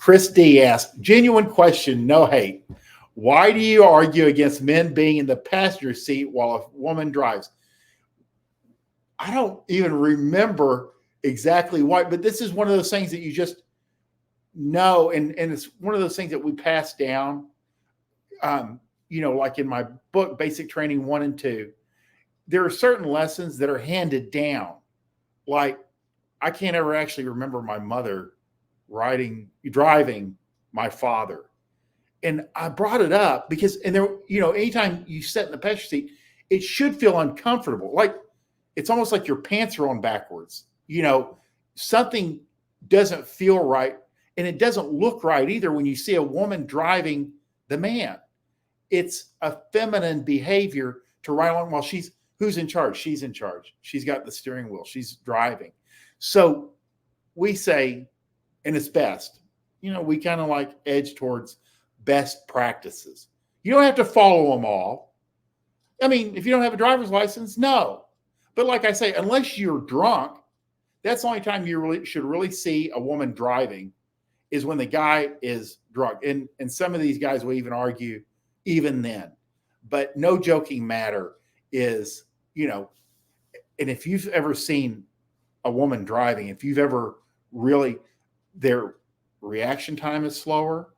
Chris D asked, genuine question, no hate. Why do you argue against men being in the passenger seat while a woman drives? I don't even remember exactly why, but this is one of those things that you just know. And it's one of those things that we pass down. Like in my book, Basic Training 1 and 2, there are certain lessons that are handed down. Like, I can't ever actually remember my mother driving my father. And I brought it up because, anytime you sit in the passenger seat, it should feel uncomfortable. Like, it's almost like your pants are on backwards. Something doesn't feel right. And it doesn't look right either when you see a woman driving the man. It's a feminine behavior to ride along while who's in charge? She's in charge. She's got the steering wheel. She's driving. So we say, and it's best, we kind of like edge towards best practices. You don't have to follow them all. I mean, if you don't have a driver's license, no. But like I say, unless you're drunk, that's the only time you should really see a woman driving is when the guy is drunk. And some of these guys will even argue even then. But no joking matter is, and if you've ever seen a woman driving, if you've ever really, their reaction time is slower.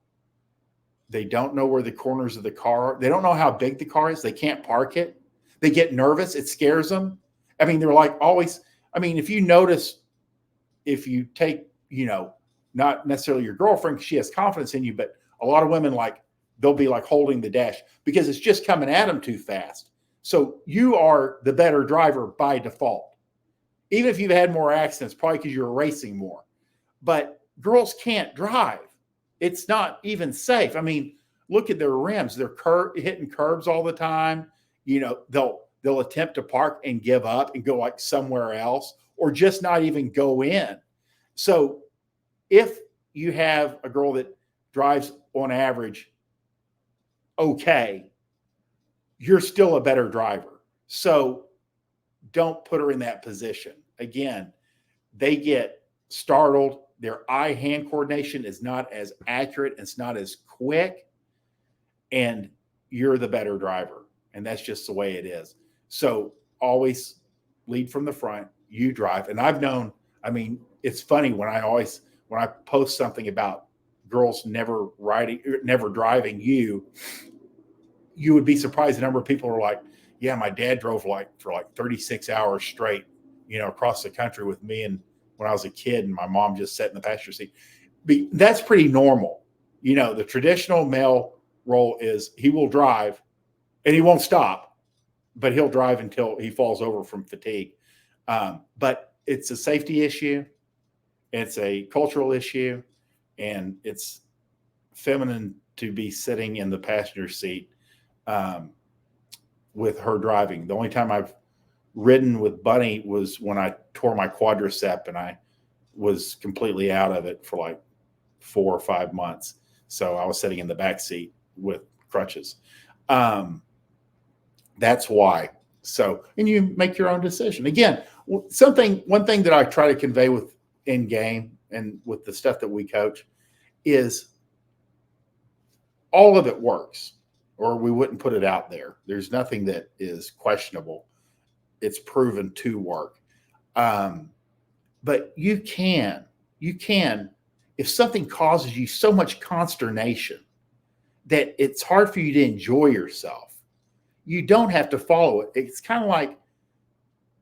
They don't know where the corners of the car are. They don't know how big the car is. They can't park it. They get nervous. It scares them. I mean, they're like always, if you notice, if you take, not necessarily your girlfriend, she has confidence in you, but a lot of women, they'll be like holding the dash because it's just coming at them too fast. So you are the better driver by default. Even if you've had more accidents, probably because you're racing more. But girls can't drive. It's not even safe. I mean, look at their rims. They're hitting curbs all the time. They'll attempt to park and give up and go like somewhere else or just not even go in. So if you have a girl that drives on average okay, you're still a better driver. So don't put her in that position. Again, they get startled. Their eye-hand coordination is not as accurate. It's not as quick. And you're the better driver. And that's just the way it is. So always lead from the front. You drive. And I've known, it's funny when I post something about girls never driving you would be surprised the number of people are like, yeah, my dad drove for 36 hours straight, across the country with me. And when I was a kid and my mom just sat in the passenger seat, that's pretty normal. The traditional male role is he will drive and he won't stop, but he'll drive until he falls over from fatigue. But it's a safety issue. It's a cultural issue, and it's feminine to be sitting in the passenger seat with her driving. The only time I've ridden with Bunny was when I tore my quadricep and I was completely out of it for like 4 or 5 months. So I was sitting in the back seat with crutches. That's why. So, and you make your own decision. Again, one thing that I try to convey with in game and with the stuff that we coach is all of it works, or we wouldn't put it out there. There's nothing that is questionable. It's proven to work. But you can, if something causes you so much consternation that it's hard for you to enjoy yourself, you don't have to follow it. It's kind of like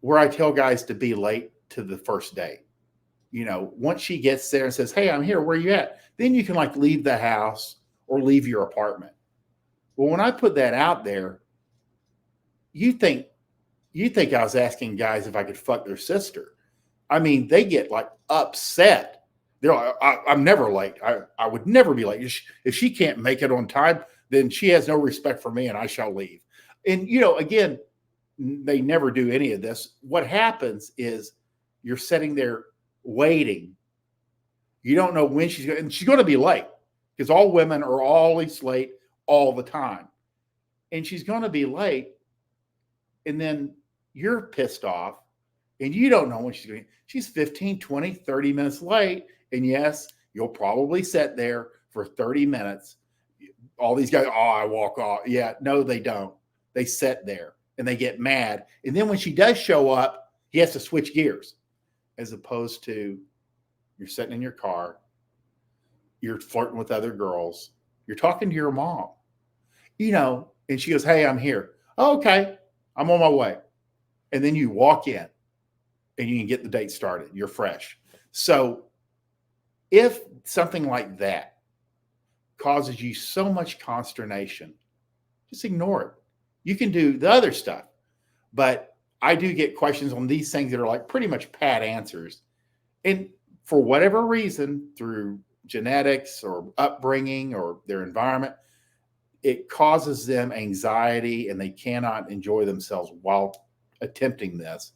where I tell guys to be late to the first date. Once she gets there and says, hey, I'm here, where are you at? Then you can leave the house or leave your apartment. Well, when I put that out there, you think I was asking guys if I could fuck their sister. They get upset. They're like, I'm never late. I would never be late. If she can't make it on time, then she has no respect for me and I shall leave. And, again, they never do any of this. What happens is you're sitting there waiting. You don't know when she's going to be late because all women are always late all the time. And she's going to be late. And then you're pissed off and you don't know when she's 15, 20, 30 minutes late. And yes, You'll probably sit there for 30 minutes. All these guys, oh, I walk off. Yeah, no, they don't. They sit there and they get mad. And then when she does show up, he has to switch gears, as opposed to you're sitting in your car, you're flirting with other girls, you're talking to your mom, and she goes, hey, I'm here. Oh, okay, I'm on my way. And then you walk in and you can get the date started. You're fresh. So if something like that causes you so much consternation, just ignore it. You can do the other stuff. But I do get questions on these things that are like pretty much pat answers. And for whatever reason, through genetics or upbringing or their environment, it causes them anxiety and they cannot enjoy themselves while attempting this.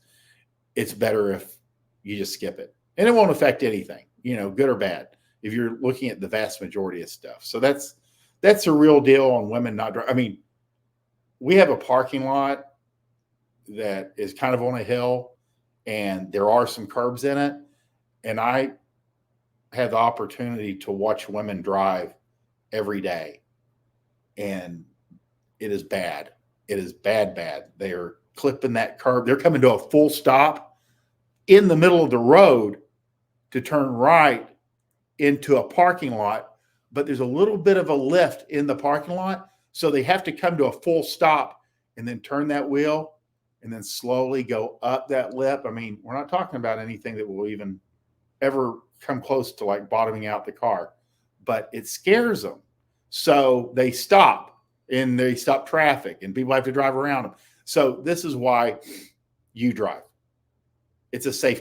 It's better if you just skip it. And it won't affect anything, good or bad, if you're looking at the vast majority of stuff. So that's a real deal on women not driving. I mean, we have a parking lot that is kind of on a hill and there are some curbs in it. And I have the opportunity to watch women drive every day. And it is bad. It is bad. They are clipping that curb. They're coming to a full stop in the middle of the road to turn right into a parking lot. But there's a little bit of a lift in the parking lot. So they have to come to a full stop and then turn that wheel and then slowly go up that lip. I mean, we're not talking about anything that will even ever come close to like bottoming out the car, but it scares them. So they stop and they stop traffic and people have to drive around them. So this is why you drive. It's a safe